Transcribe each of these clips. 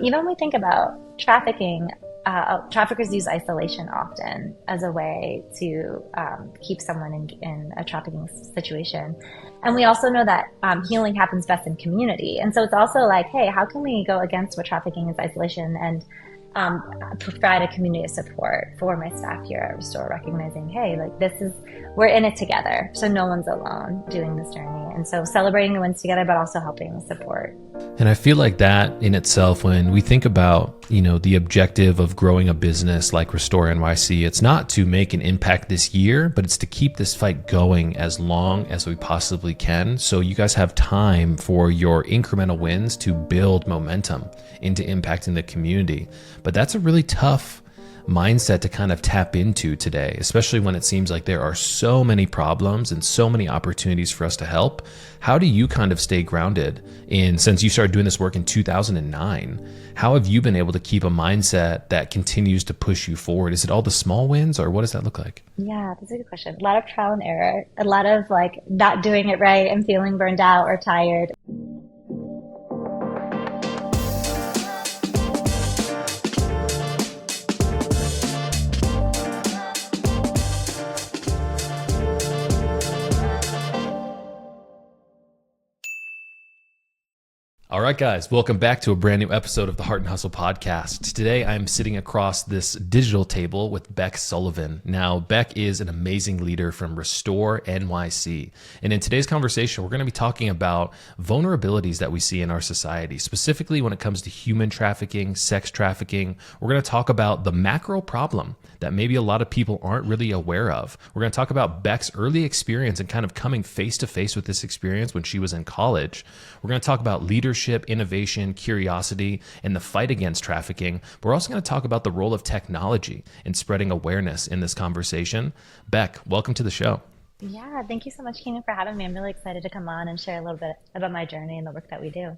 even when we think about trafficking, traffickers use isolation often as a way to keep someone in a trafficking situation. And we also know that healing happens best in community. And so it's also like, hey, how can we go against what trafficking is isolation and provide a community of support for my staff here at Restore, recognizing, hey, like we're in it together. So no one's alone doing this journey. And so celebrating the wins together, but also helping support. And I feel like that in itself, when we think about, the objective of growing a business like Restore NYC, it's not to make an impact this year, but it's to keep this fight going as long as we possibly can. So you guys have time for your incremental wins to build momentum into impacting the community. But that's a really tough mindset to kind of tap into today, especially when it seems like there are so many problems and so many opportunities for us to help. How do you kind of stay grounded since you started doing this work in 2009, how have you been able to keep a mindset that continues to push you forward? Is it all the small wins, or what does that look like? Yeah, that's a good question. A lot of trial and error, a lot of like not doing it right and feeling burned out or tired. All right, guys, welcome back to a brand new episode of the Hart Hustle podcast. Today, I'm sitting across this digital table with Beck Sullivan. Now, Beck is an amazing leader from Restore NYC. And in today's conversation, we're going to be talking about vulnerabilities that we see in our society, specifically when it comes to human trafficking, sex trafficking. We're going to talk about the macro problem that maybe a lot of people aren't really aware of. We're going to talk about Beck's early experience and kind of coming face to face with this experience when she was in college. We're going to talk about leadership, innovation, curiosity, and the fight against trafficking. But we're also going to talk about the role of technology in spreading awareness in this conversation. Beck, welcome to the show. Yeah, thank you so much, Keenan, for having me. I'm really excited to come on and share a little bit about my journey and the work that we do.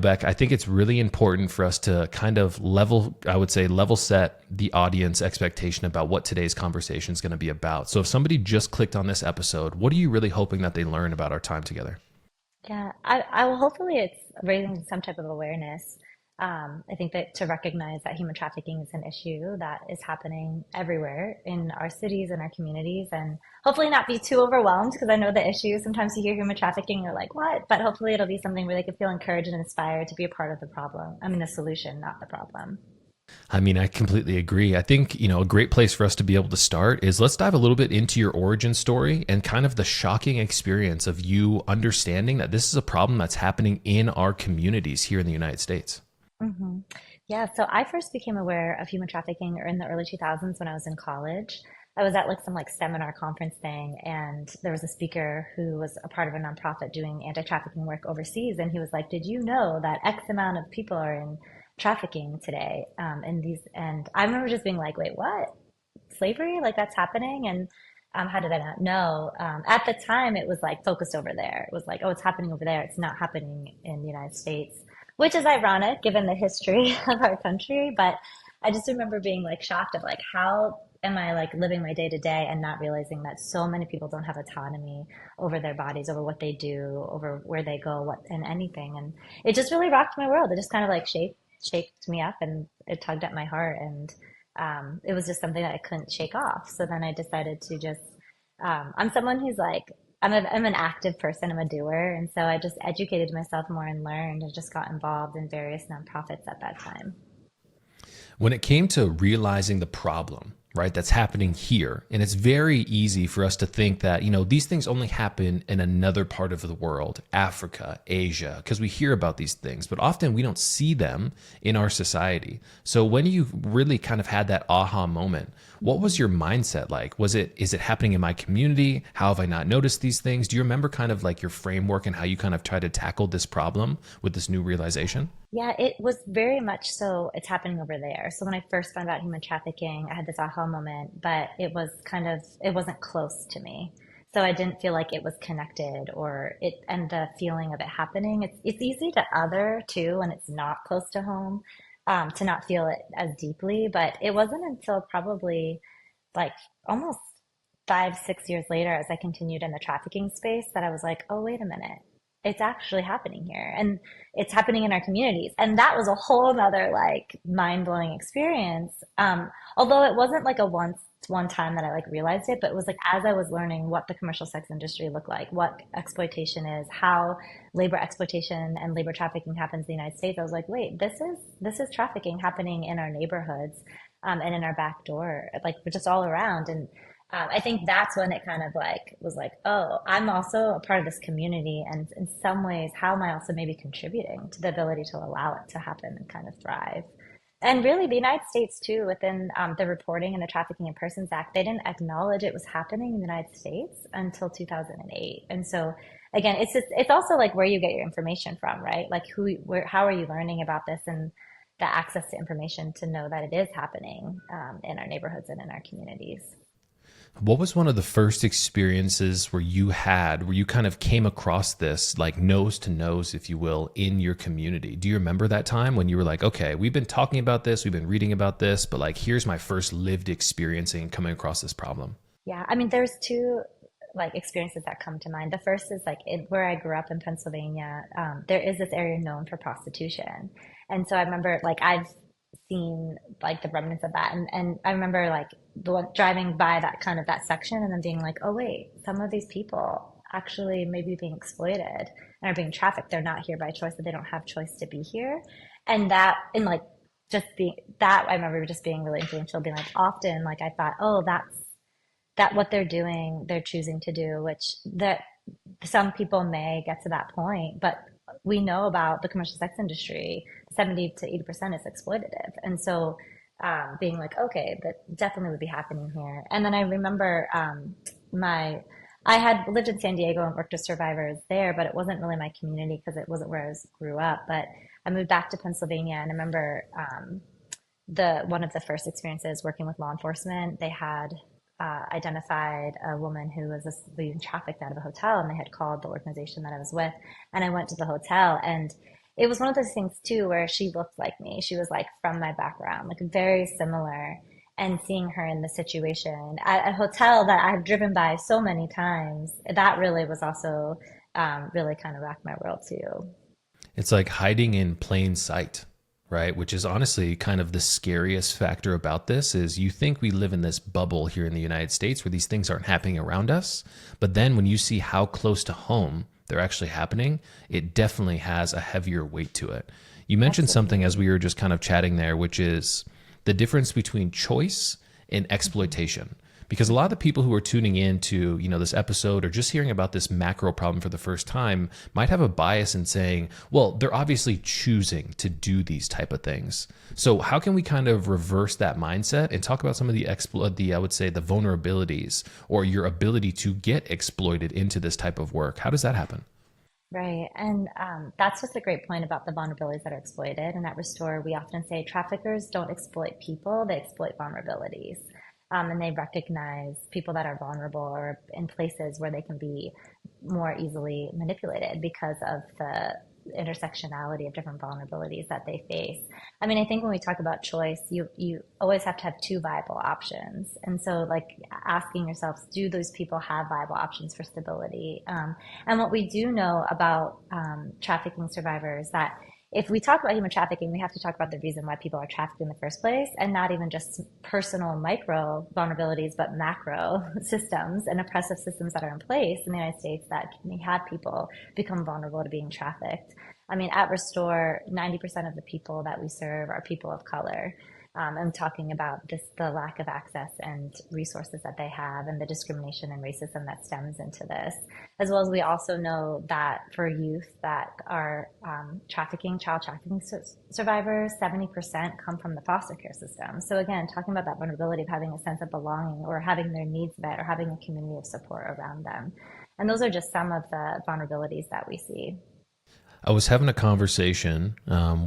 Beck, I think it's really important for us to kind of level set the audience expectation about what today's conversation is going to be about. So if somebody just clicked on this episode, what are you really hoping that they learn about our time together? Yeah, I will. Hopefully it's raising some type of awareness. I think that to recognize that human trafficking is an issue that is happening everywhere in our cities and our communities, and hopefully not be too overwhelmed, because I know the issue. Sometimes you hear human trafficking, you're like, what? But hopefully it'll be something where they can feel encouraged and inspired to be a part of the problem. I mean, the solution, not the problem. I completely agree. I think, a great place for us to be able to start is let's dive a little bit into your origin story and kind of the shocking experience of you understanding that this is a problem that's happening in our communities here in the United States. hmm Yeah, so I first became aware of human trafficking in the early 2000s when I was in college. I was at some seminar conference thing, and there was a speaker who was a part of a nonprofit doing anti-trafficking work overseas, and he was like, "Did you know that X amount of people are in trafficking today?" And I remember just being like, "Wait, what? Slavery? Like that's happening?" And how did I not know? At the time, it was focused over there. It was like, "Oh, it's happening over there. It's not happening in the United States," which is ironic given the history of our country. But I just remember being shocked of how am I living my day to day and not realizing that so many people don't have autonomy over their bodies, over what they do, over where they go, what and anything. And it just really rocked my world. It just kind of shaped me up, and it tugged at my heart, and it was just something that I couldn't shake off. So then I decided to just I'm someone who's I'm an active person. I'm a doer, and so I just educated myself more and learned, and just got involved in various nonprofits at that time. When it came to realizing the problem, right, that's happening here, and it's very easy for us to think that, these things only happen in another part of the world, Africa, Asia, because we hear about these things, but often we don't see them in our society. So when you really kind of had that aha moment, what was your mindset like? Is it happening in my community? How have I not noticed these things? Do you remember kind of your framework and how you kind of tried to tackle this problem with this new realization? Yeah, it was very much so. It's happening over there. So when I first found out human trafficking, I had this aha moment, but it wasn't close to me. So I didn't feel like it was connected, and the feeling of it happening. It's easy to other too when it's not close to home, to not feel it as deeply. But it wasn't until probably like almost 5, 6 years later, as I continued in the trafficking space, that I was like, oh, wait a minute. it's actually happening here and it's happening in our communities. And that was a whole nother like mind-blowing experience. Although it wasn't like a one time that I like realized it, but it was like as I was learning what the commercial sex industry looked like, what exploitation is, how labor exploitation and labor trafficking happens in the United States, I was like, wait, this is trafficking happening in our neighborhoods, and in our back door, like just all around. And I think that's when it kind of like was like, oh, I'm also a part of this community, and in some ways, how am I also maybe contributing to the ability to allow it to happen and kind of thrive? And really, the United States too, within the Reporting and the Trafficking in Persons Act, they didn't acknowledge it was happening in the United States until 2008. And so, again, it's also like where you get your information from, right? Like how are you learning about this and the access to information to know that it is happening in our neighborhoods and in our communities. What was one of the first experiences where you kind of came across this, like nose to nose, if you will, in your community? Do you remember that time when you were like, okay, we've been talking about this, we've been reading about this, but like, here's my first lived experiencing coming across this problem? Yeah, I mean, there's two like experiences that come to mind. The first is like where I grew up in Pennsylvania. There is this area known for prostitution, and so I remember like I've seen like the remnants of that, and I remember like driving by that kind of that section, and then being like, oh wait, some of these people actually maybe being exploited and are being trafficked. They're not here by choice, that they don't have choice to be here, and that and like just being that I remember just being really influential. Being like often like I thought, oh, that what they're doing, they're choosing to do, which that some people may get to that point, but we know about the commercial sex industry, 70 to 80% is exploitative. And so being like, okay, that definitely would be happening here. And then I remember I had lived in San Diego and worked with survivors there, but it wasn't really my community because it wasn't where I grew up. But I moved back to Pennsylvania, and I remember one of the first experiences working with law enforcement, they had identified a woman who was being trafficked out of a hotel, and they had called the organization that I was with. And I went to the hotel, and it was one of those things too where she looked like me. She was like from my background, like very similar. And seeing her in the situation at a hotel that I've driven by so many times, that really was also really kind of rocked my world too. It's like hiding in plain sight, right? Which is honestly kind of the scariest factor about this is you think we live in this bubble here in the United States where these things aren't happening around us. But then when you see how close to home they're actually happening, it definitely has a heavier weight to it. You mentioned something as we were just kind of chatting there, which is the difference between choice and exploitation. Because a lot of the people who are tuning in to, this episode or just hearing about this macro problem for the first time might have a bias in saying, well, they're obviously choosing to do these type of things. So how can we kind of reverse that mindset and talk about some of I would say the vulnerabilities or your ability to get exploited into this type of work? How does that happen? Right. And that's just a great point about the vulnerabilities that are exploited. And at Restore, we often say traffickers don't exploit people, they exploit vulnerabilities. And they recognize people that are vulnerable or in places where they can be more easily manipulated because of the intersectionality of different vulnerabilities that they face. I mean, I think when we talk about choice, you always have to have two viable options. And so like asking yourselves, do those people have viable options for stability? And what we do know about trafficking survivors that if we talk about human trafficking, we have to talk about the reason why people are trafficked in the first place, and not even just personal micro vulnerabilities, but macro systems and oppressive systems that are in place in the United States that may have people become vulnerable to being trafficked. I mean, at Restore, 90% of the people that we serve are people of color. I'm talking about the lack of access and resources that they have and the discrimination and racism that stems into this. As well as we also know that for youth that are child trafficking survivors, 70% come from the foster care system. So again, talking about that vulnerability of having a sense of belonging or having their needs met or having a community of support around them. And those are just some of the vulnerabilities that we see. I was having a conversation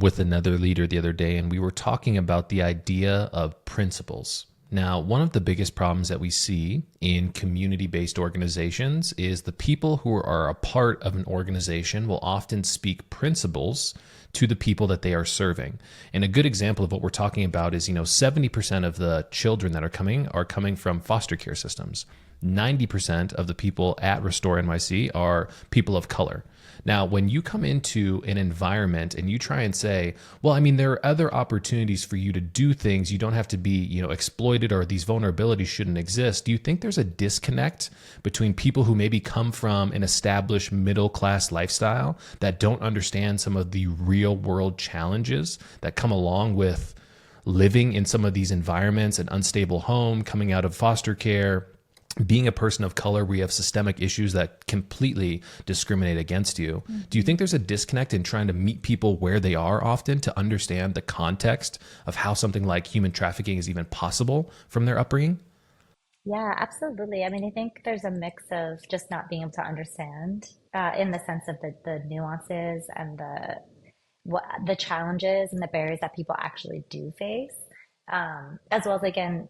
with another leader the other day, and we were talking about the idea of principles. Now, one of the biggest problems that we see in community-based organizations is the people who are a part of an organization will often speak principles to the people that they are serving. And a good example of what we're talking about is, 70% of the children that are coming from foster care systems. 90% of the people at Restore NYC are people of color. Now, when you come into an environment and you try and say, well, I mean, there are other opportunities for you to do things. You don't have to be, exploited, or these vulnerabilities shouldn't exist. Do you think there's a disconnect between people who maybe come from an established middle class lifestyle that don't understand some of the real world challenges that come along with living in some of these environments, an unstable home, coming out of foster care, being a person of color where you have systemic issues that completely discriminate against you? Mm-hmm. Do you think there's a disconnect in trying to meet people where they are often to understand the context of how something like human trafficking is even possible from their upbringing? Yeah, absolutely. I mean, I think there's a mix of just not being able to understand in the sense of the nuances and the challenges and the barriers that people actually do face, as well as again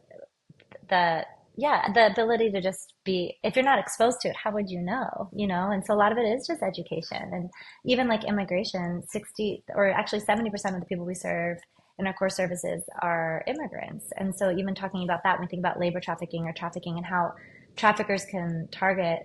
the the ability to just be, if you're not exposed to it, how would you know? And so a lot of it is just education. And even like immigration, 60 or actually 70% of the people we serve in our core services are immigrants. And so even talking about that, when we think about labor trafficking or trafficking and how traffickers can target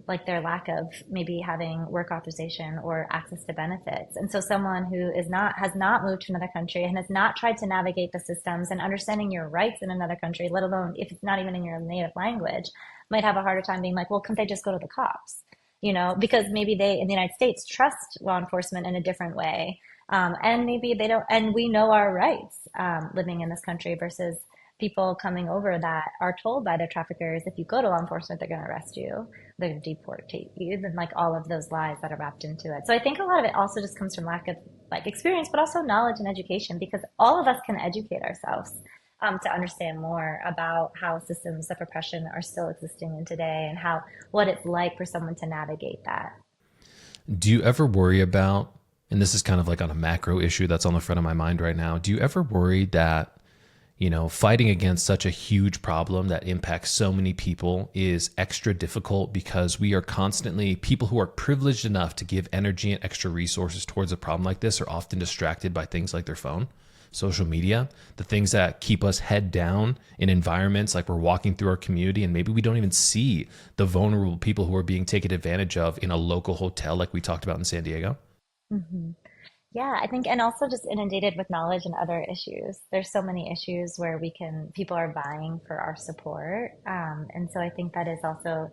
like their lack of maybe having work authorization or access to benefits. And so someone who has not moved to another country and has not tried to navigate the systems and understanding your rights in another country, let alone if it's not even in your native language, might have a harder time being like, well, can't they just go to the cops? Because maybe they in the United States trust law enforcement in a different way. And maybe they don't, and we know our rights living in this country versus people coming over that are told by their traffickers, if you go to law enforcement, they're going to arrest you, they're going to deport you, and like all of those lies that are wrapped into it. So I think a lot of it also just comes from lack of like experience, but also knowledge and education, because all of us can educate ourselves to understand more about how systems of oppression are still existing in today and what it's like for someone to navigate that. Do you ever worry about, and this is kind of like on a macro issue that's on the front of my mind right now, do you ever worry that fighting against such a huge problem that impacts so many people is extra difficult because we are constantly, people who are privileged enough to give energy and extra resources towards a problem like this are often distracted by things like their phone, social media, the things that keep us head down in environments like we're walking through our community and maybe we don't even see the vulnerable people who are being taken advantage of in a local hotel like we talked about in San Diego? Mm-hmm. Yeah, I think, and also just inundated with knowledge and other issues. There's so many issues where people are vying for our support. And so I think that is also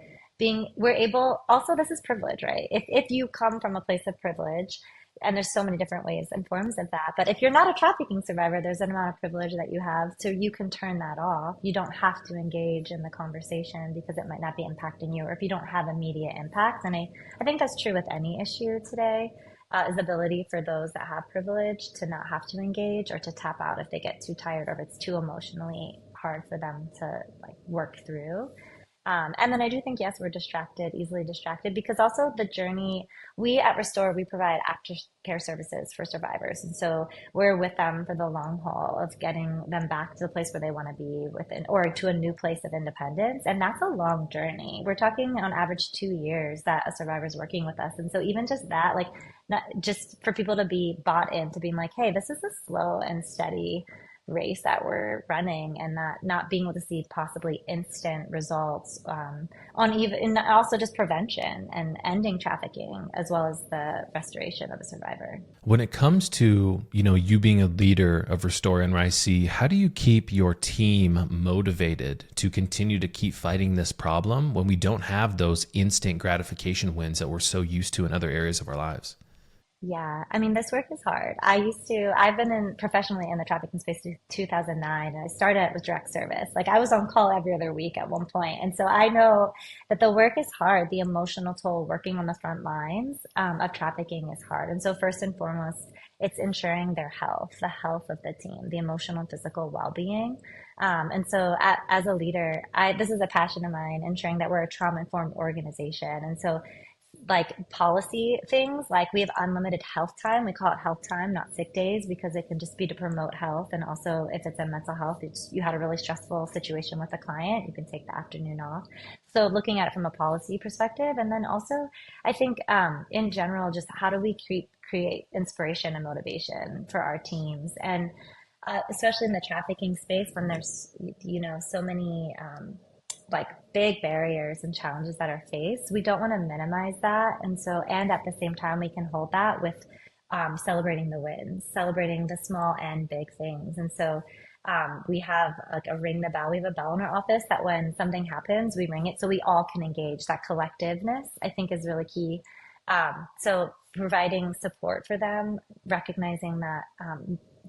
also this is privilege, right? If you come from a place of privilege, and there's so many different ways and forms of that, but if you're not a trafficking survivor, there's an amount of privilege that you have. So you can turn that off. You don't have to engage in the conversation because it might not be impacting you, or if you don't have immediate impact. And I think that's true with any issue today, is the ability for those that have privilege to not have to engage or to tap out if they get too tired or if it's too emotionally hard for them to like work through. And then I do think, yes, we're easily distracted, because also the journey, we at Restore, we provide aftercare services for survivors. And so we're with them for the long haul of getting them back to the place where they want to be within, or to a new place of independence. And that's a long journey. We're talking on average 2 years that a survivor is working with us. And so even just that, like, not just for people to be bought into being like, hey, this is a slow and steady race that we're running, and that not being able to see possibly instant results on even, and also just prevention and ending trafficking as well as the restoration of a survivor. When it comes to, you being a leader of Restore NYC, how do you keep your team motivated to continue to keep fighting this problem when we don't have those instant gratification wins that we're so used to in other areas of our lives? Yeah, I mean, this work is hard. I've been professionally in the trafficking space since 2009, and I started with direct service. Like I was on call every other week at one point. And so I know that the work is hard. The emotional toll working on the front lines of trafficking is hard. And so first and foremost, it's ensuring their health, the health of the team, the emotional and physical well-being. And so as a leader, this is a passion of mine, ensuring that we're a trauma-informed organization. And so like policy things, like we have unlimited health time. We call it health time, not sick days, because it can just be to promote health. And also if it's a mental health, you had a really stressful situation with a client, you can take the afternoon off. So looking at it from a policy perspective. And then also I think in general, just how do we create inspiration and motivation for our teams? And especially in the trafficking space, when there's, so many like big barriers and challenges that are faced. We don't want to minimize that. And so, and at the same time, we can hold that with celebrating the wins, celebrating the small and big things. And so we have like a ring the bell. We have a bell in our office that when something happens, we ring it so we all can engage. That collectiveness, I think, is really key. So providing support for them, recognizing that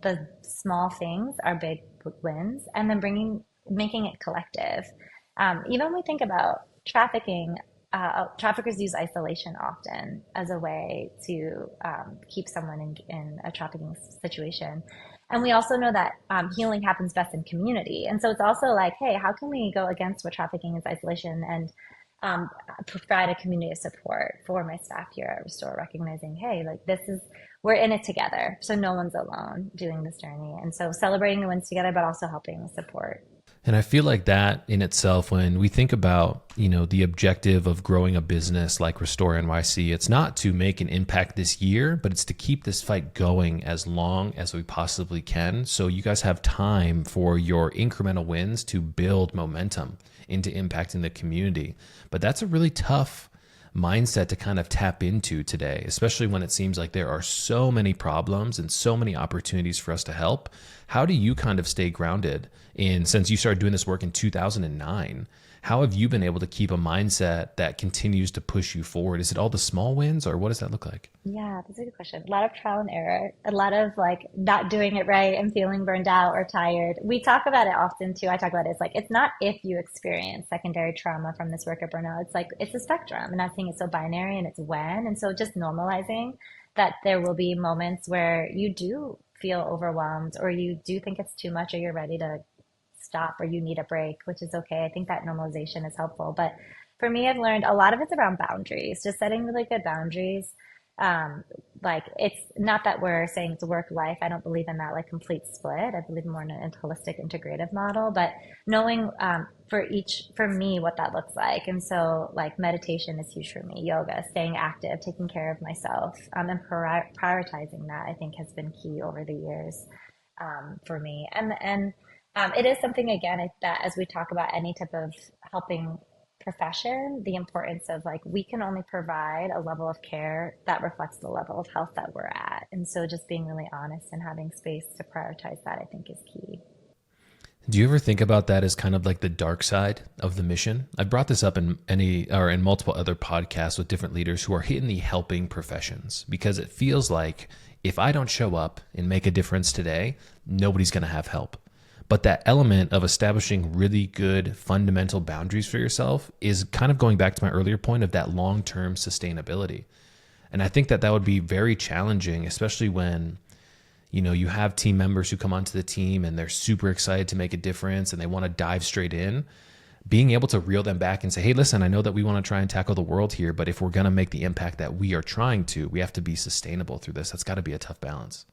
the small things are big wins, and then making it collective. Even when we think about trafficking, traffickers use isolation often as a way to keep someone in a trafficking situation. And we also know that healing happens best in community. And so it's also like, hey, how can we go against what trafficking is isolation and provide a community of support for my staff here at Restore, recognizing, hey, like we're in it together. So no one's alone doing this journey. And so celebrating the wins together, but also helping support. And I feel like that in itself, when we think about, the objective of growing a business like Restore NYC, it's not to make an impact this year, but it's to keep this fight going as long as we possibly can. So you guys have time for your incremental wins to build momentum into impacting the community. But that's a really tough mindset to kind of tap into today, especially when it seems like there are so many problems and so many opportunities for us to help. How do you kind of stay grounded since you started doing this work in 2009? How have you been able to keep a mindset that continues to push you forward? Is it all the small wins, or what does that look like? Yeah, that's a good question. A lot of trial and error, a lot of like not doing it right and feeling burned out or tired. We talk about it often too. I talk about it. It's like, it's not if you experience secondary trauma from this work of burnout. It's like, it's a spectrum. And not saying it's so binary, and it's when. And so just normalizing that there will be moments where you do feel overwhelmed, or you do think it's too much, or you're ready to stop, or you need a break, which is okay. I think that normalization is helpful. But for me, I've learned a lot of it's around boundaries, just setting really good boundaries. Like, it's not that we're saying it's work life. I don't believe in that like complete split. I believe more in a holistic integrative model, but knowing for me what that looks like. And so like meditation is huge for me, yoga, staying active, taking care of myself, and prioritizing that, I think, has been key over the years for me. And it is something, again, that as we talk about any type of helping profession, the importance of like, we can only provide a level of care that reflects the level of health that we're at. And so just being really honest and having space to prioritize that, I think, is key. Do you ever think about that as kind of like the dark side of the mission? I brought this up in multiple other podcasts with different leaders who are in the helping professions, because it feels like if I don't show up and make a difference today, nobody's going to have help. But that element of establishing really good fundamental boundaries for yourself is kind of going back to my earlier point of that long-term sustainability. And I think that would be very challenging, especially when, you have team members who come onto the team and they're super excited to make a difference and they want to dive straight in. Being able to reel them back and say, hey, listen, I know that we want to try and tackle the world here, but if we're going to make the impact that we are trying to, we have to be sustainable through this. That's got to be a tough balance.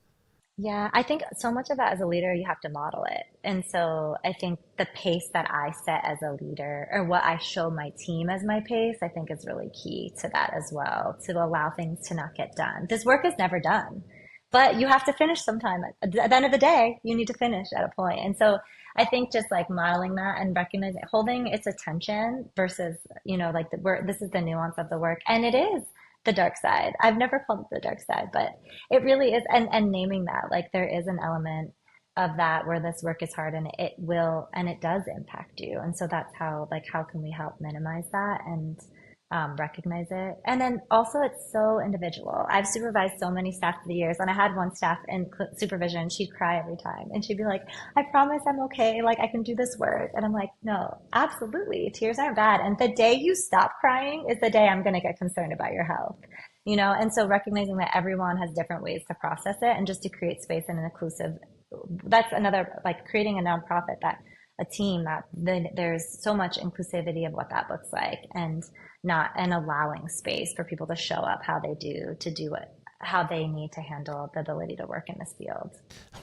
Yeah, I think so much of that as a leader, you have to model it. And so I think the pace that I set as a leader, or what I show my team as my pace, I think is really key to that as well, to allow things to not get done. This work is never done, but you have to finish sometime. At the end of the day, you need to finish at a point. And so I think just like modeling that and recognizing, holding its attention versus, like this is the nuance of the work. And it is the dark side. I've never called it the dark side, but it really is. And naming that, like, there is an element of that where this work is hard, and it does impact you. And so that's how can we help minimize that and recognize it? And then also, it's so individual. I've supervised so many staff through the years, and I had one staff in supervision. She'd cry every time, and she'd be like, I promise I'm okay. Like, I can do this work. And I'm like, no, absolutely. Tears aren't bad. And the day you stop crying is the day I'm going to get concerned about your health. And so recognizing that everyone has different ways to process it, and just to create space in an inclusive, that's another, like, creating a nonprofit a team that there's so much inclusivity of what that looks like, and allowing space for people to show up how they do, to do how they need to handle the ability to work in this field.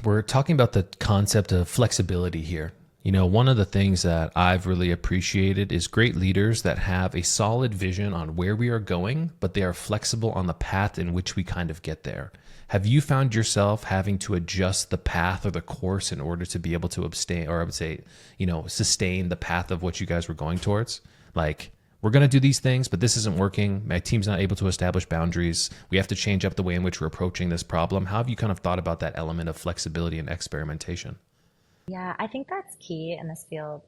We're talking about the concept of flexibility here. You know, one of the things that I've really appreciated is great leaders that have a solid vision on where we are going, but they are flexible on the path in which we kind of get there. Have you found yourself having to adjust the path or the course in order to be able to abstain, or I would say, sustain the path of what you guys were going towards? Like, we're going to do these things, but this isn't working. My team's not able to establish boundaries. We have to change up the way in which we're approaching this problem. How have you kind of thought about that element of flexibility and experimentation? Yeah, I think that's key in this field.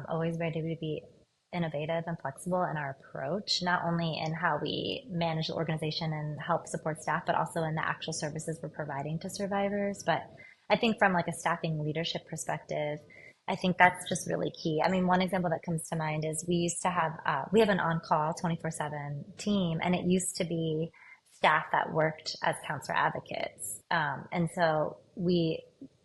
Always ready to be innovative and flexible in our approach, not only in how we manage the organization and help support staff, but also in the actual services we're providing to survivors. But I think from like a staffing leadership perspective, I think that's just really key. I mean, one example that comes to mind is we have an on-call 24/7 team, and it used to be staff that worked as counselor advocates. And so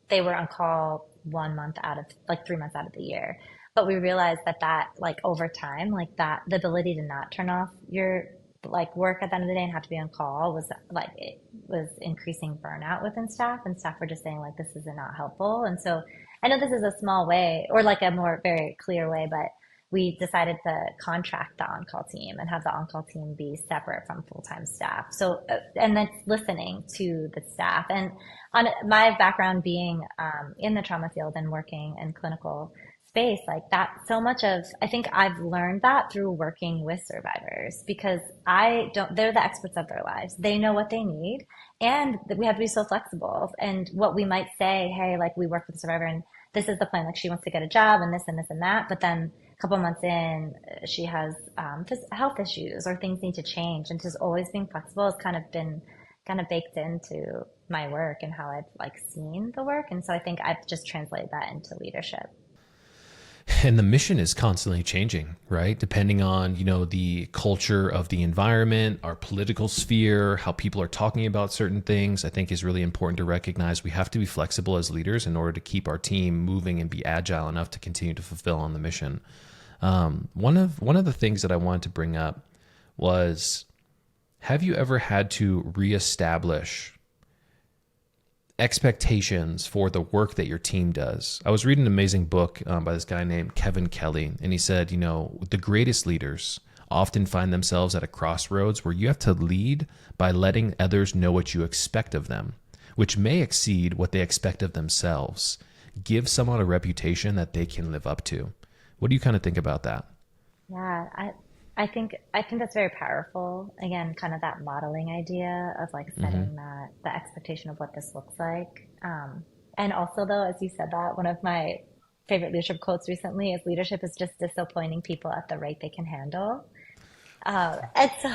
they were on call 1 month out of like 3 months out of the year. But we realized that like over time, like that the ability to not turn off your like work at the end of the day and have to be on call was like it was increasing burnout within staff, and staff were just saying like this is not helpful. And so I know this is a small way or like a more very clear way, but we decided to contract the on-call team and have the on-call team be separate from full-time staff. So, and then listening to the staff. And on my background being in the trauma field and working in clinical space, like that, so much of, I think I've learned that through working with survivors, because they're the experts of their lives. They know what they need, and we have to be so flexible. And what we might say, hey, like we work with a survivor and this is the plan, like she wants to get a job and this and this and that, but then a couple months in, she has health issues or things need to change. And just always being flexible has kind of been baked into my work and how I've like seen the work. And so I think I've just translated that into leadership. And the mission is constantly changing, right? Depending on, the culture of the environment, our political sphere, how people are talking about certain things, I think is really important to recognize. We have to be flexible as leaders in order to keep our team moving and be agile enough to continue to fulfill on the mission. One of the things that I wanted to bring up was, have you ever had to reestablish expectations for the work that your team does? I was reading an amazing book by this guy named Kevin Kelly, and he said, the greatest leaders often find themselves at a crossroads where you have to lead by letting others know what you expect of them, which may exceed what they expect of themselves. Give someone a reputation that they can live up to. What do you kind of think about that? Yeah, I think that's very powerful. Again, kind of that modeling idea of like setting the expectation of what this looks like. And also though, as you said that, one of my favorite leadership quotes recently is leadership is just disappointing people at the rate they can handle. And so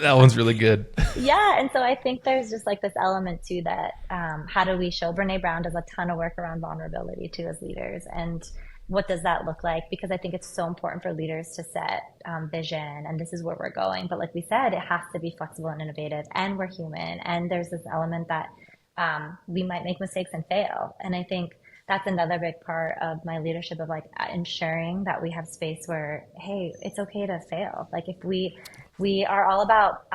That one's really good. yeah, and so I think there's just like this element too that how do we show Brene Brown does a ton of work around vulnerability too as leaders, and what does that look like? Because I think it's so important for leaders to set vision and this is where we're going. But like we said, it has to be flexible and innovative, and we're human. And there's this element that we might make mistakes and fail. And I think that's another big part of my leadership of like ensuring that we have space where, hey, it's okay to fail. Like if we are all about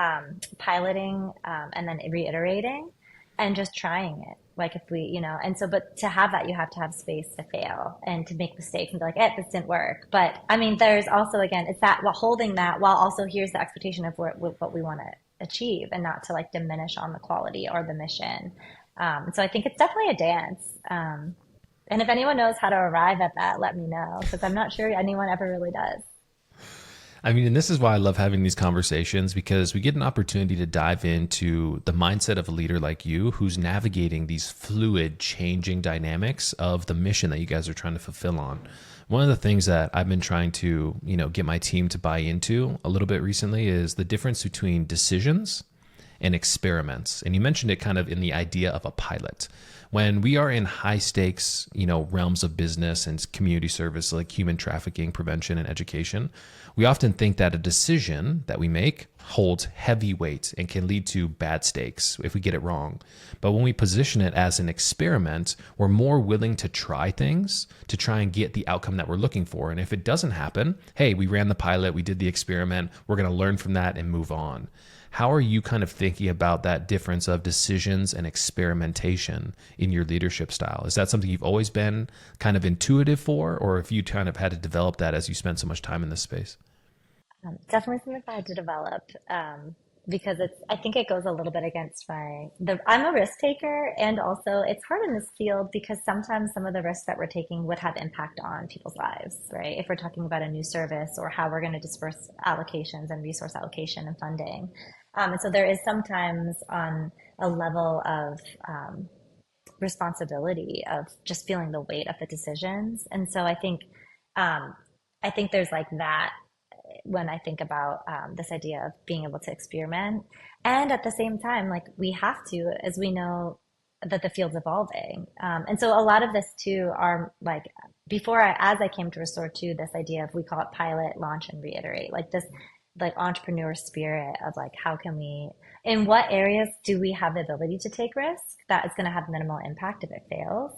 piloting and then reiterating and just trying it. Like if we, and so, but to have that, you have to have space to fail and to make mistakes and be like, this didn't work. But I mean, there's also, again, it's that while holding that while also here's the expectation of what we want to achieve, and not to like diminish on the quality or the mission. So I think it's definitely a dance. And if anyone knows how to arrive at that, let me know, because I'm not sure anyone ever really does. I mean, and this is why I love having these conversations, because we get an opportunity to dive into the mindset of a leader like you who's navigating these fluid, changing dynamics of the mission that you guys are trying to fulfill on. One of the things that I've been trying to, get my team to buy into a little bit recently is the difference between decisions and experiments. And you mentioned it kind of in the idea of a pilot. When we are in high stakes, realms of business and community service like human trafficking, prevention, and education, we often think that a decision that we make holds heavy weight and can lead to bad stakes if we get it wrong. But when we position it as an experiment, we're more willing to try things to try and get the outcome that we're looking for. And if it doesn't happen, hey, we ran the pilot, we did the experiment, we're going to learn from that and move on. How are you kind of thinking about that difference of decisions and experimentation in your leadership style? Is that something you've always been kind of intuitive for, or have you kind of had to develop that as you spent so much time in this space? Definitely something I had to develop because I think it goes a little bit against I'm a risk taker, and also it's hard in this field because sometimes some of the risks that we're taking would have impact on people's lives, right? If we're talking about a new service or how we're going to disperse allocations and resource allocation and funding. And so there is sometimes on a level of responsibility of just feeling the weight of the decisions. And so I think there's like that when I think about this idea of being able to experiment. And at the same time, like we have to, as we know that the field's evolving. And so a lot of this too are like, as I came to Restore too, this idea of, we call it pilot, launch, and reiterate, like this, like entrepreneur spirit of like, how can we, in what areas do we have the ability to take risk that is going to have minimal impact if it fails?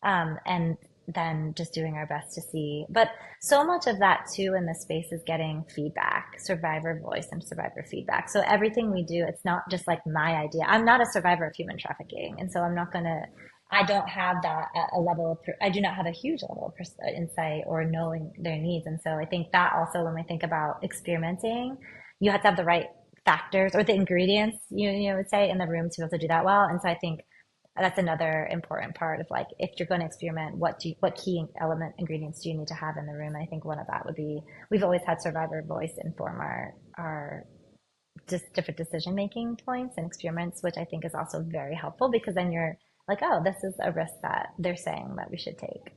And then just doing our best to see. But so much of that too in this space is getting feedback, survivor voice and survivor feedback. So everything we do, it's not just like my idea. I'm not a survivor of human trafficking. And so I don't have that a level of, I do not have a huge level of insight or knowing their needs. And so I think that also when we think about experimenting, you have to have the right factors or the ingredients, would say, in the room to be able to do that well. And so I think that's another important part of like, if you're going to experiment, what key element ingredients do you need to have in the room? And I think one of that would be, we've always had survivor voice inform our just different decision making points and experiments, which I think is also very helpful because then you're like, oh, this is a risk that they're saying that we should take.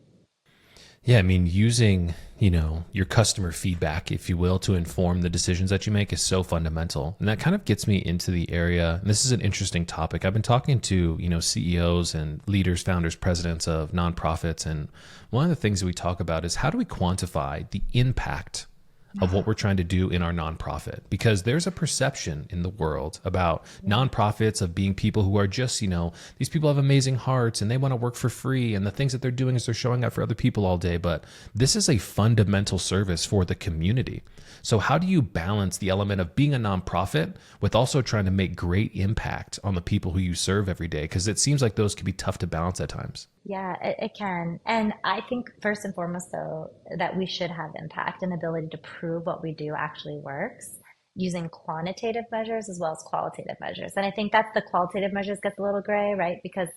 Yeah, I mean, using, your customer feedback, if you will, to inform the decisions that you make is so fundamental. And that kind of gets me into the area, and this is an interesting topic. I've been talking to, CEOs and leaders, founders, presidents of nonprofits. And one of the things that we talk about is, how do we quantify the impact of what we're trying to do in our nonprofit? Because there's a perception in the world about nonprofits of being people who are just, these people have amazing hearts and they want to work for free. And the things that they're doing is they're showing up for other people all day. But this is a fundamental service for the community. So how do you balance the element of being a nonprofit with also trying to make great impact on the people who you serve every day? Because it seems like those can be tough to balance at times. Yeah, it can. And I think first and foremost, though, that we should have impact and ability to prove what we do actually works using quantitative measures as well as qualitative measures. And I think that's the qualitative measures gets a little gray, right? Because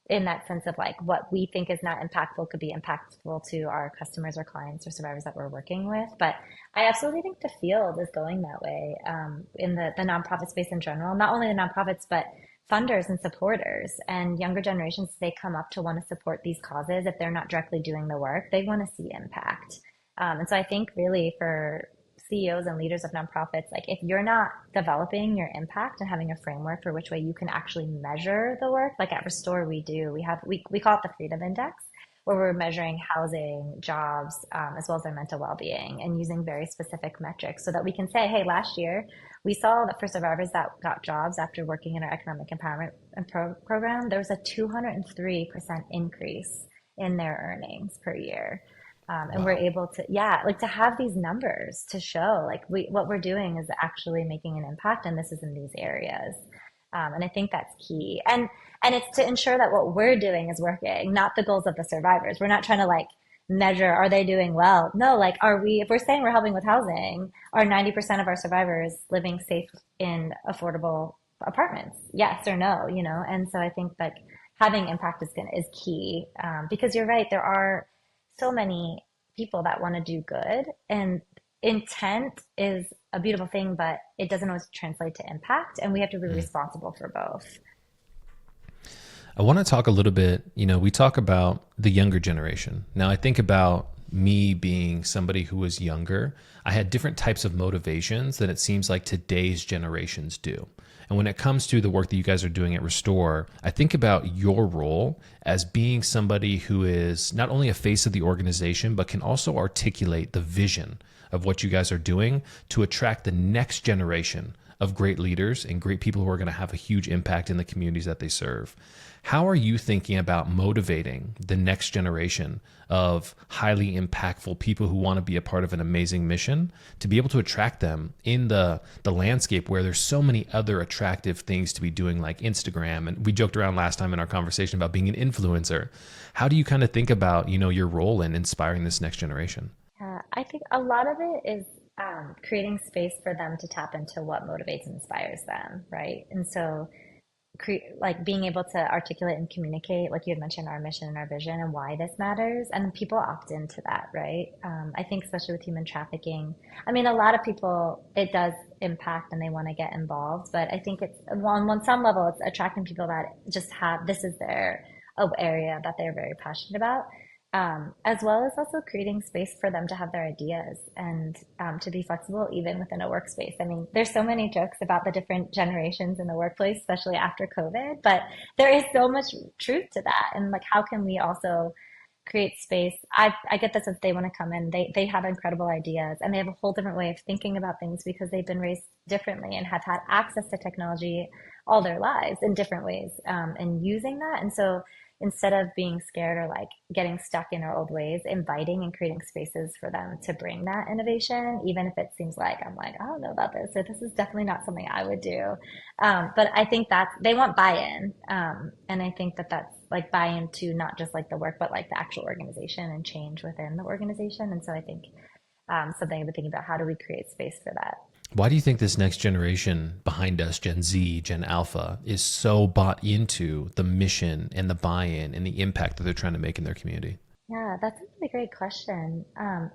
in that sense of like what we think is not impactful could be impactful to our customers or clients or survivors that we're working with. But I absolutely think the field is going that way in the nonprofit space in general, not only the nonprofits, but funders and supporters and younger generations. They come up to want to support these causes. If they're not directly doing the work, they want to see impact. And so I think really for CEOs and leaders of nonprofits, like if you're not developing your impact and having a framework for which way you can actually measure the work, like at Restore we do, we call it the Freedom Index, where we're measuring housing, jobs, as well as their mental well-being and using very specific metrics so that we can say, hey, last year we saw that for survivors that got jobs after working in our economic empowerment program, there was a 203% increase in their earnings per year. And wow. We're able to, to have these numbers to show like what we're doing is actually making an impact, and this is in these areas. And I think that's key. And it's to ensure that what we're doing is working, not the goals of the survivors. We're not trying to like measure, are they doing well? No, like, if we're saying we're helping with housing, are 90% of our survivors living safe in affordable apartments? Yes or no, And so I think like having impact is key because you're right. There are so many people that want to do good, and intent is a beautiful thing, but it doesn't always translate to impact, and we have to be responsible for both. I want to talk a little bit, we talk about the younger generation. Now I think about me being somebody who was younger. I had different types of motivations than it seems like today's generations do. And when it comes to the work that you guys are doing at Restore, I think about your role as being somebody who is not only a face of the organization, but can also articulate the vision of what you guys are doing to attract the next generation of great leaders and great people who are going to have a huge impact in the communities that they serve. How are you thinking about motivating the next generation of highly impactful people who want to be a part of an amazing mission to be able to attract them in the landscape where there's so many other attractive things to be doing, like Instagram? And we joked around last time in our conversation about being an influencer. How do you kind of think about, your role in inspiring this next generation? I think a lot of it is creating space for them to tap into what motivates and inspires them, right? And so like being able to articulate and communicate, like you had mentioned, our mission and our vision and why this matters, and people opt into that, right? I think especially with human trafficking, I mean, a lot of people it does impact and they want to get involved, but I think it's on some level it's attracting people that just have this is their area that they're very passionate about, as well as also creating space for them to have their ideas and to be flexible even within a workspace. I mean, there's so many jokes about the different generations in the workplace, especially after COVID, but there is so much truth to that. And like, how can we also create space? I get this if they want to come in, they have incredible ideas and they have a whole different way of thinking about things because they've been raised differently and have had access to technology all their lives in different ways, and using that. And so instead of being scared or like getting stuck in our old ways, inviting and creating spaces for them to bring that innovation, even if it seems like I'm like, I don't know about this, or this is definitely not something I would do. But I think that they want buy-in. And I think that that's like buy-in to not just like the work, but like the actual organization and change within the organization. And so I think something I've been thinking about, how do we create space for that? Why do you think this next generation behind us, Gen Z, Gen Alpha, is so bought into the mission and the buy-in and the impact that they're trying to make in their community? Yeah, that's a really great question.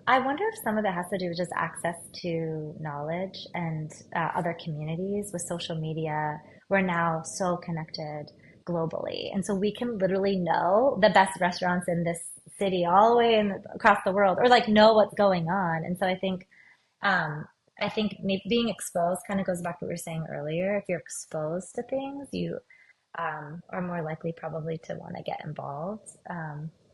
I wonder if some of it has to do with just access to knowledge and other communities with social media. We're now so connected globally. And so we can literally know the best restaurants in this city all the way across the world, or like know what's going on. And so I think maybe being exposed kind of goes back to what we were saying earlier. If you're exposed to things, you are more likely probably to want to get involved,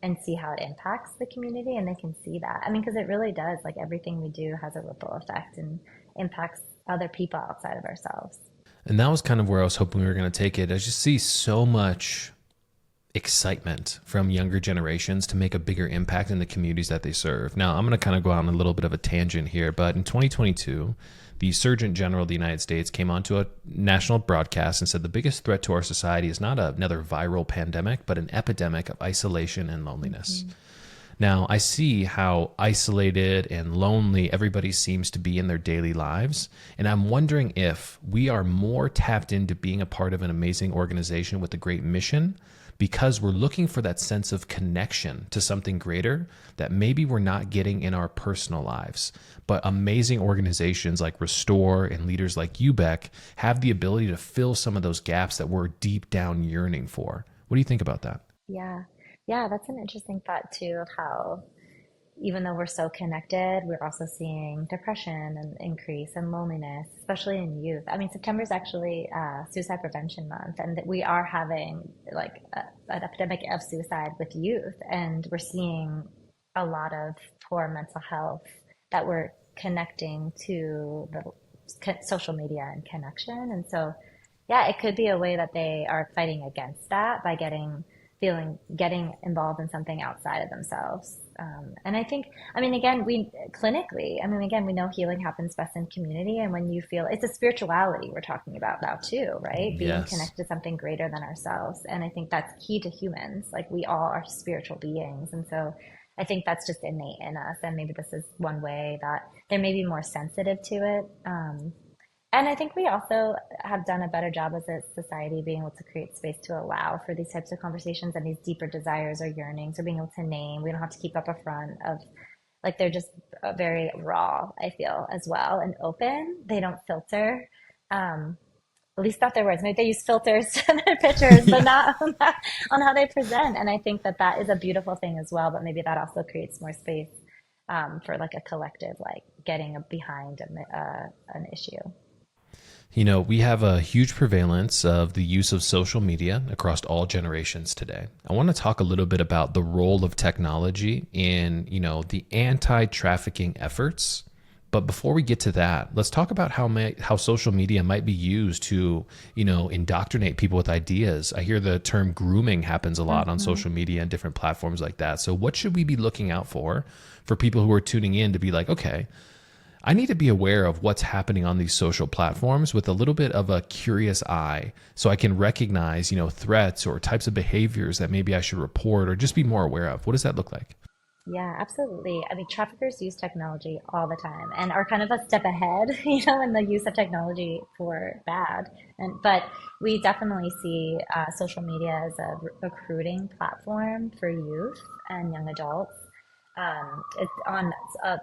and see how it impacts the community. And they can see that. I mean, because it really does, like everything we do has a ripple effect and impacts other people outside of ourselves. And that was kind of where I was hoping we were going to take it. I just see so much excitement from younger generations to make a bigger impact in the communities that they serve. Now, I'm going to kind of go on a little bit of a tangent here, but in 2022, the Surgeon General of the United States came onto a national broadcast and said the biggest threat to our society is not another viral pandemic, but an epidemic of isolation and loneliness. Mm-hmm. Now, I see how isolated and lonely everybody seems to be in their daily lives, and I'm wondering if we are more tapped into being a part of an amazing organization with a great mission because we're looking for that sense of connection to something greater that maybe we're not getting in our personal lives. But amazing organizations like Restore and leaders like you, Beck, have the ability to fill some of those gaps that we're deep down yearning for. What do you think about that? Yeah. Yeah, that's an interesting thought too, of how even though we're so connected, we're also seeing depression and increase and loneliness, especially in youth. I mean, September is actually Suicide Prevention Month, and that we are having like an epidemic of suicide with youth, and we're seeing a lot of poor mental health that we're connecting to the social media and connection. And so, yeah, it could be a way that they are fighting against that by getting involved in something outside of themselves. And I think, I mean, again, we know healing happens best in community. And when you feel it's a spirituality we're talking about now too, right? Being Yes. connected to something greater than ourselves. And I think that's key to humans. Like we all are spiritual beings. And so I think that's just innate in us. And maybe this is one way that they may be more sensitive to it. And I think we also have done a better job as a society being able to create space to allow for these types of conversations and these deeper desires or yearnings, or being able to name. We don't have to keep up a front of, like, they're just very raw, I feel, as well, and open. They don't filter. At least not their words. Maybe they use filters in their pictures, but not on how they present. And I think that is a beautiful thing as well. But maybe that also creates more space for like a collective, like getting behind an issue. You know, we have a huge prevalence of the use of social media across all generations today. I want to talk a little bit about the role of technology in, the anti-trafficking efforts, But before we get to that, let's talk about how social media might be used to, indoctrinate people with ideas. I hear the term grooming happens a lot on Hmm. social media and different platforms like that. So what should we be looking out for people who are tuning in to be like, okay, I need to be aware of what's happening on these social platforms with a little bit of a curious eye so I can recognize, threats or types of behaviors that maybe I should report or just be more aware of. What does that look like? Yeah, absolutely. I mean, traffickers use technology all the time and are kind of a step ahead, in the use of technology for bad. But we definitely see social media as a recruiting platform for youth and young adults. It's on uh,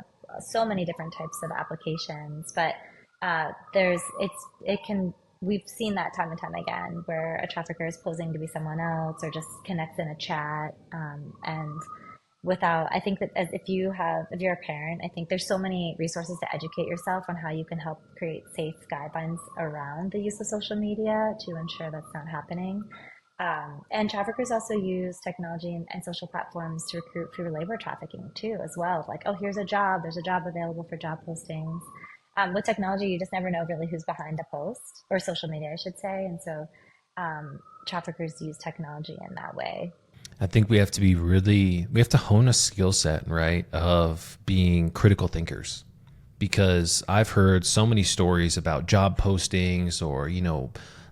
so many different types of applications, but it can, we've seen that time and time again where a trafficker is posing to be someone else or just connects in a chat, and without, I think that as if you're a parent, I think there's so many resources to educate yourself on how you can help create safe guidelines around the use of social media to ensure that's not happening. And traffickers also use technology and social platforms to recruit through labor trafficking too, as well. Like, oh, here's a job. There's a job available for job postings. With technology, you just never know really who's behind a post or social media, I should say. And so, traffickers use technology in that way. I think we have to hone a skill set, right, of being critical thinkers. Because I've heard so many stories about job postings or,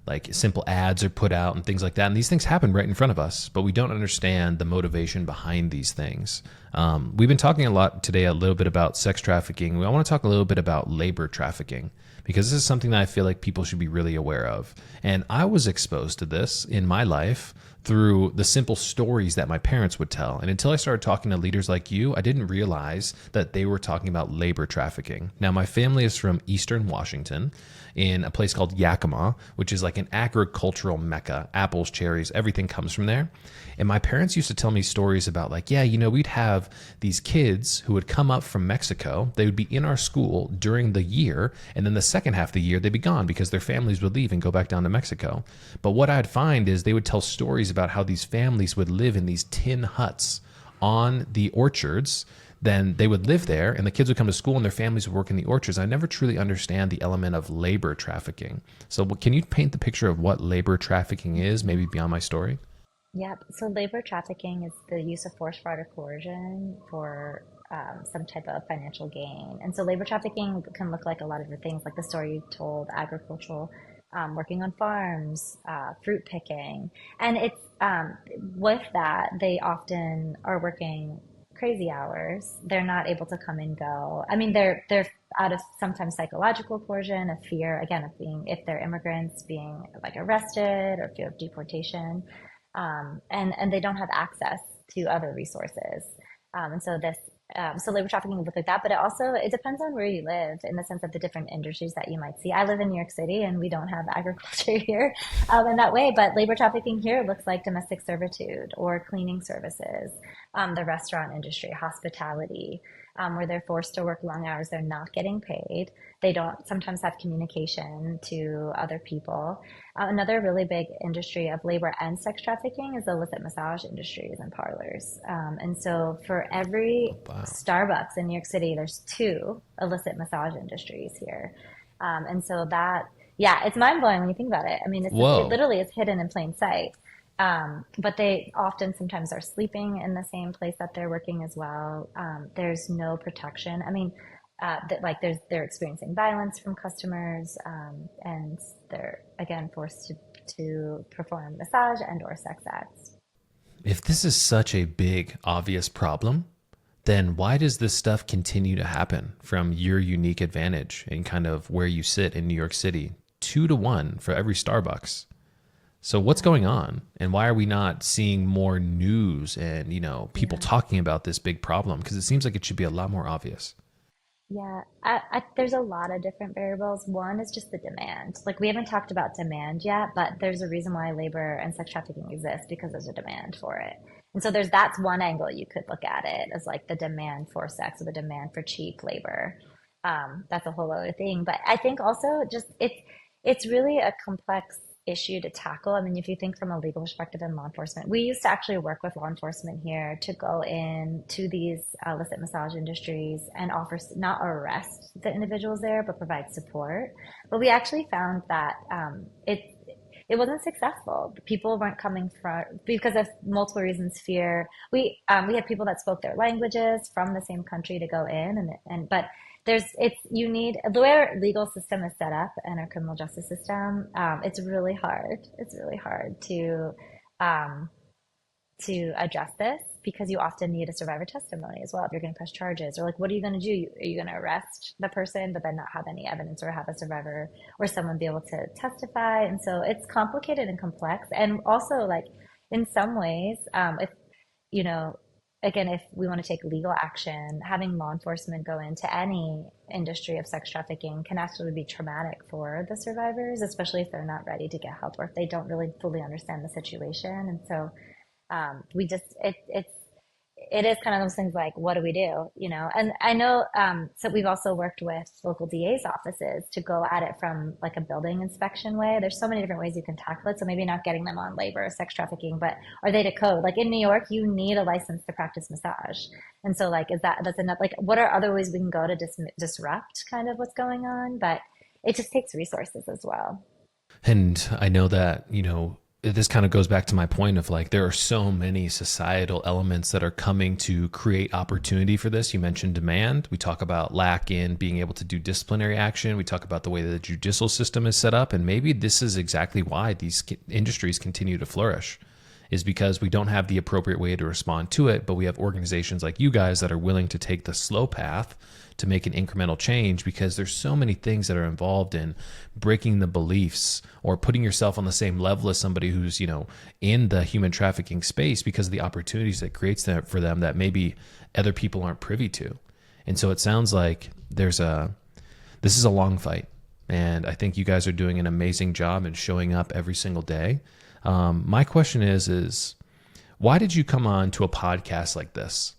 like simple ads are put out and things like that. And these things happen right in front of us, but we don't understand the motivation behind these things. We've been talking a lot today, a little bit about sex trafficking. I want to talk a little bit about labor trafficking because this is something that I feel like people should be really aware of. And I was exposed to this in my life through the simple stories that my parents would tell. And until I started talking to leaders like you, I didn't realize that they were talking about labor trafficking. Now, my family is from Eastern Washington in a place called Yakima, which is like an agricultural mecca. Apples, cherries, everything comes from there. And my parents used to tell me stories about like, yeah, we'd have these kids who would come up from Mexico. They would be in our school during the year. And then the second half of the year, they'd be gone because their families would leave and go back down to Mexico. But what I'd find is they would tell stories about how these families would live in these tin huts on the orchards. Then they would live there and the kids would come to school and their families would work in the orchards. I never truly understand the element of labor trafficking. So can you paint the picture of what labor trafficking is, maybe beyond my story? Yep. So labor trafficking is the use of force, fraud, or coercion for some type of financial gain. And so labor trafficking can look like a lot of different things, like the story you told, agricultural, working on farms, fruit picking. And it's with that, they often are working crazy hours. They're not able to come and go. I mean, they're out of sometimes psychological coercion, of fear, again, of being, if they're immigrants, being like arrested or fear of deportation, and they don't have access to other resources. And so so labor trafficking would look like that, but it depends on where you live in the sense of the different industries that you might see. I live in New York City and we don't have agriculture here, in that way, but labor trafficking here looks like domestic servitude or cleaning services, the restaurant industry, hospitality, where they're forced to work long hours, they're not getting paid. They don't sometimes have communication to other people. Another really big industry of labor and sex trafficking is the illicit massage industries and parlors. And so for every Wow. Starbucks in New York City, there's two illicit massage industries here. And so yeah, it's mind blowing when you think about it. I mean, it Whoa. literally is hidden in plain sight. But they often sometimes are sleeping in the same place that they're working as well. There's no protection. I mean, like they're experiencing violence from customers, and they're again forced to perform massage and or sex acts. If this is such a big, obvious problem, then why does this stuff continue to happen from your unique advantage and kind of where you sit in New York City? 2 to 1 for every Starbucks. So what's Yeah, going on? And why are we not seeing more news and, people yeah. talking about this big problem? Because it seems like it should be a lot more obvious. Yeah, there's a lot of different variables. One is just the demand. Like we haven't talked about demand yet, but there's a reason why labor and sex trafficking exists because there's a demand for it. And so that's one angle you could look at it as like the demand for sex or the demand for cheap labor. That's a whole other thing. But I think also just it's really a complex issue to tackle. I mean, if you think from a legal perspective in law enforcement, we used to actually work with law enforcement here to go in to these illicit massage industries and offer, not arrest the individuals there, but provide support. But we actually found that it wasn't successful. People weren't coming from because of multiple reasons. Fear. We had people that spoke their languages from the same country to go in, but you need the way our legal system is set up and our criminal justice system. It's really hard. It's really hard um, to address this because you often need a survivor testimony as well if you're going to press charges, or like, what are you going to do? Are you going to arrest the person but then not have any evidence, or have a survivor or someone be able to testify? And so it's complicated and complex. And also, like, in some ways, if you know again, if we want to take legal action, having law enforcement go into any industry of sex trafficking can actually be traumatic for the survivors, especially if they're not ready to get help or if they don't really fully understand the situation. And so we just it is kind of those things like, what do we do, and I know, so we've also worked with local DA's offices to go at it from like a building inspection way. There's so many different ways you can tackle it, so maybe not getting them on labor or sex trafficking, but are they to code? Like in New York, you need a license to practice massage. And so like, that's enough? Like, what are other ways we can go to disrupt kind of what's going on? But it just takes resources as well. And I know that, this kind of goes back to my point of like, there are so many societal elements that are coming to create opportunity for this. You mentioned demand. We talk about lack in being able to do disciplinary action. We talk about the way that the judicial system is set up. And maybe this is exactly why these industries continue to flourish, is because we don't have the appropriate way to respond to it, but we have organizations like you guys that are willing to take the slow path to make an incremental change, because there's so many things that are involved in breaking the beliefs or putting yourself on the same level as somebody who's, in the human trafficking space, because of the opportunities that creates that for them that maybe other people aren't privy to. And so it sounds like this is a long fight. And I think you guys are doing an amazing job in showing up every single day. My question is why did you come on to a podcast like this?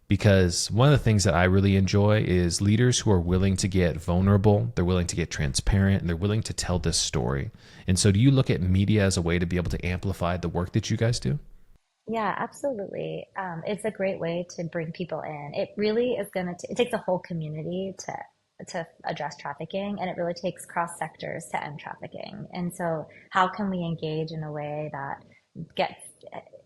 Because one of the things that I really enjoy is leaders who are willing to get vulnerable, they're willing to get transparent, and they're willing to tell this story. And so do you look at media as a way to be able to amplify the work that you guys do? Yeah, absolutely. It's a great way to bring people in. It really is it takes a whole community to address trafficking, and it really takes cross sectors to end trafficking. And so how can we engage in a way that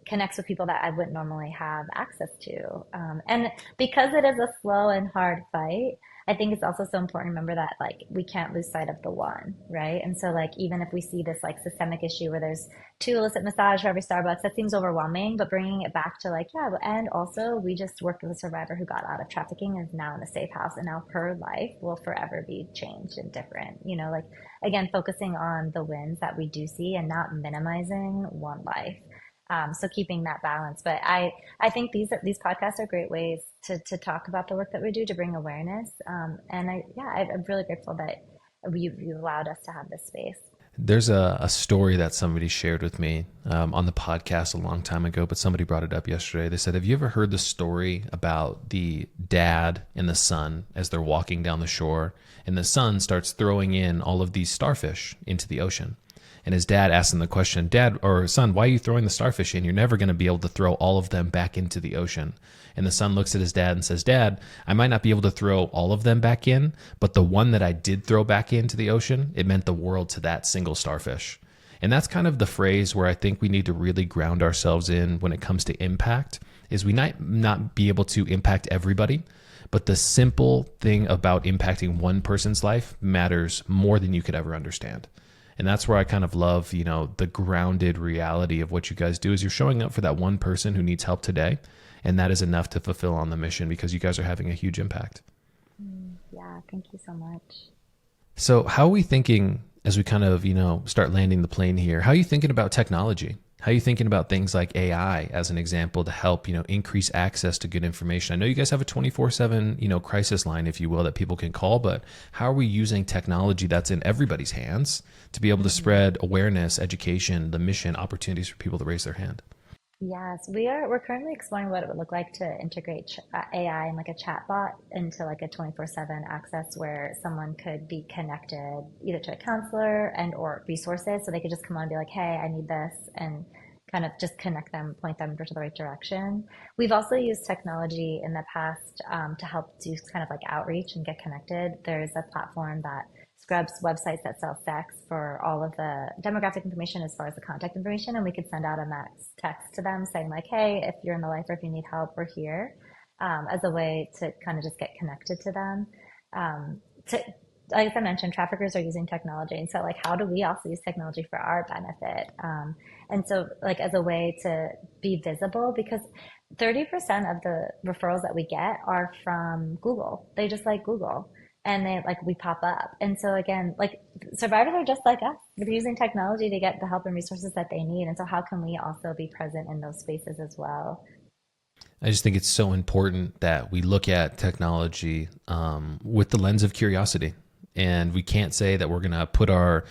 connects with people that I wouldn't normally have access to? And because it is a slow and hard fight, I think it's also so important to remember that like we can't lose sight of the one, right? And so like even if we see this like systemic issue where there's 2 illicit massage for every Starbucks, that seems overwhelming, but bringing it back to like, yeah, and also we just worked with a survivor who got out of trafficking and is now in a safe house, and now her life will forever be changed and different. Like, again, focusing on the wins that we do see and not minimizing one life. So keeping that balance. But I think these podcasts are great ways to talk about the work that we do, to bring awareness. And I'm really grateful that you allowed us to have this space. There's a story that somebody shared with me on the podcast a long time ago, but somebody brought it up yesterday. They said, have you ever heard the story about the dad and the son as they're walking down the shore, and the son starts throwing in all of these starfish into the ocean? And his dad asked him the question, Dad or son, why are you throwing the starfish in? You're never going to be able to throw all of them back into the ocean. And the son looks at his dad and says, Dad, I might not be able to throw all of them back in, but the one that I did throw back into the ocean, it meant the world to that single starfish. And that's kind of the phrase where I think we need to really ground ourselves in when it comes to impact, is we might not be able to impact everybody, but the simple thing about impacting one person's life matters more than you could ever understand. And that's where I kind of love, the grounded reality of what you guys do, is you're showing up for that one person who needs help today. And that is enough to fulfill on the mission, because you guys are having a huge impact. Yeah, thank you so much. So how are we thinking as we kind of, start landing the plane here? How are you thinking about technology? How are you thinking about things like AI as an example to help, increase access to good information? I know you guys have a 24/7, crisis line, if you will, that people can call, but how are we using technology that's in everybody's hands to be able to spread awareness, education, the mission, opportunities for people to raise their hand? Yes, we're currently exploring what it would look like to integrate AI and like a chat bot into like a 24/7 access where someone could be connected either to a counselor and or resources so they could just come on and be like, hey, I need this, and kind of just connect them, point them to the right direction. We've also used technology in the past to help do kind of like outreach and get connected. There's a platform that scrubs websites that sell sex for all of the demographic information as far as the contact information, and we could send out a mass text to them saying like, hey, if you're in the life or if you need help, we're here, as a way to kind of just get connected to them. To, like I mentioned, traffickers are using technology, and so like, how do we also use technology for our benefit? And so like as a way to be visible, because 30% of the referrals that we get are from Google. They just like Google, and they like we pop up. And so again, like survivors are just like us. They're using technology to get the help and resources that they need. And so how can we also be present in those spaces as well? I just think it's so important that we look at technology with the lens of curiosity. And we can't say that we're going to put all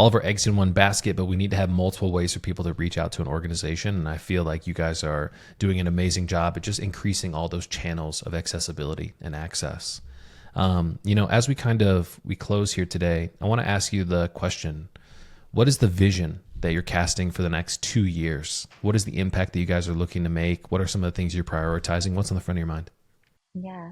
of our eggs in one basket, but we need to have multiple ways for people to reach out to an organization. And I feel like you guys are doing an amazing job at just increasing all those channels of accessibility and access. As we close here today, I want to ask you the question: what is the vision that you're casting for the next 2 years? What is the impact that you guys are looking to make? What are some of the things you're prioritizing? What's on the front of your mind? Yeah.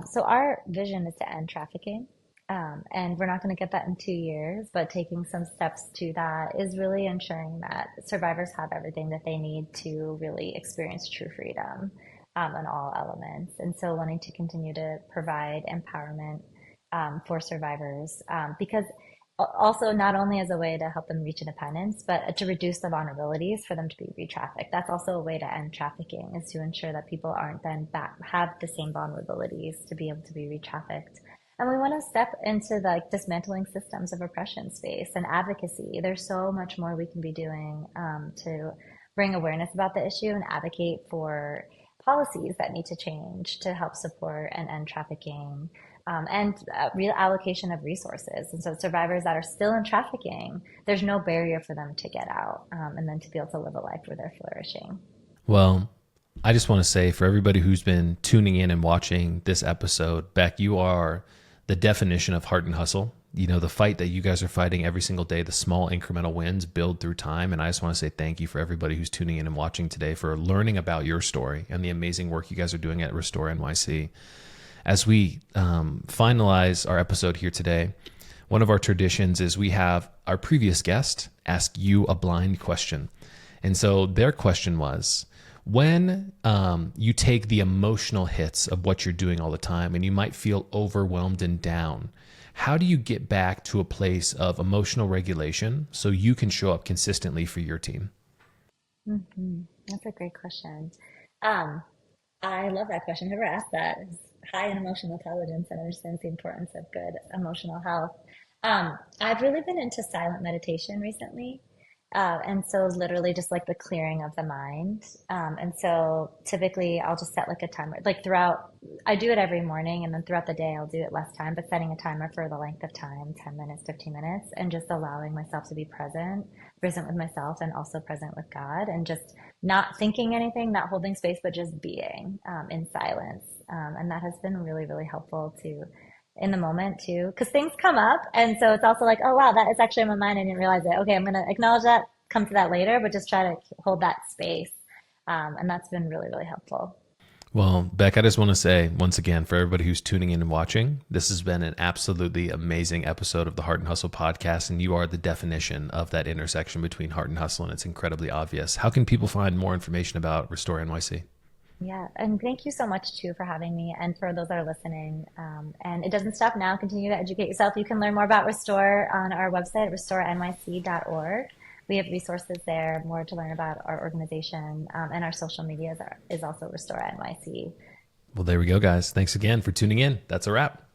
So our vision is to end trafficking. And we're not going to get that in 2 years, but taking some steps to that is really ensuring that survivors have everything that they need to really experience true freedom, in all elements. And so wanting to continue to provide empowerment, for survivors, because also not only as a way to help them reach independence, but to reduce the vulnerabilities for them to be re-trafficked. That's also a way to end trafficking, is to ensure that people aren't then back, have the same vulnerabilities to be able to be re-trafficked. And we want to step into the like, dismantling systems of oppression space and advocacy. There's so much more we can be doing, to bring awareness about the issue and advocate for policies that need to change to help support and end trafficking, and real allocation of resources. And so survivors that are still in trafficking, there's no barrier for them to get out, and then to be able to live a life where they're flourishing. Well, I just want to say, for everybody who's been tuning in and watching this episode, Beck, you are the definition of heart and hustle. The fight that you guys are fighting every single day, the small incremental wins build through time. And I just want to say thank you for everybody who's tuning in and watching today, for learning about your story and the amazing work you guys are doing at Restore NYC. As we finalize our episode here today, one of our traditions is we have our previous guest ask you a blind question. And so their question was, when you take the emotional hits of what you're doing all the time and you might feel overwhelmed and down, how do you get back to a place of emotional regulation so you can show up consistently for your team? That's a great question. Um, I love that question. Whoever asked that is high in emotional intelligence and understands the importance of good emotional health. I've really been into silent meditation recently. And so literally just like the clearing of the mind. And so typically I'll just set like a timer, like throughout, I do it every morning, and then throughout the day I'll do it less time, but setting a timer for the length of time, 10 minutes, 15 minutes, and just allowing myself to be present with myself and also present with God, and just not thinking anything, not holding space, but just being, in silence. And that has been really, really helpful to in the moment too, because things come up. And so it's also like, oh, wow, that is actually in my mind. I didn't realize it. Okay, I'm going to acknowledge that, come to that later, but just try to hold that space. And that's been really, really helpful. Well, Beck, I just want to say once again, for everybody who's tuning in and watching, this has been an absolutely amazing episode of the Heart and Hustle podcast, and you are the definition of that intersection between heart and hustle, and it's incredibly obvious. How can people find more information about Restore NYC? Yeah, and thank you so much too for having me, and for those that are listening. And it doesn't stop now. Continue to educate yourself. You can learn more about Restore on our website, restorenyc.org. We have resources there, more to learn about our organization, and our social media is also Restore NYC. Well, there we go, guys. Thanks again for tuning in. That's a wrap.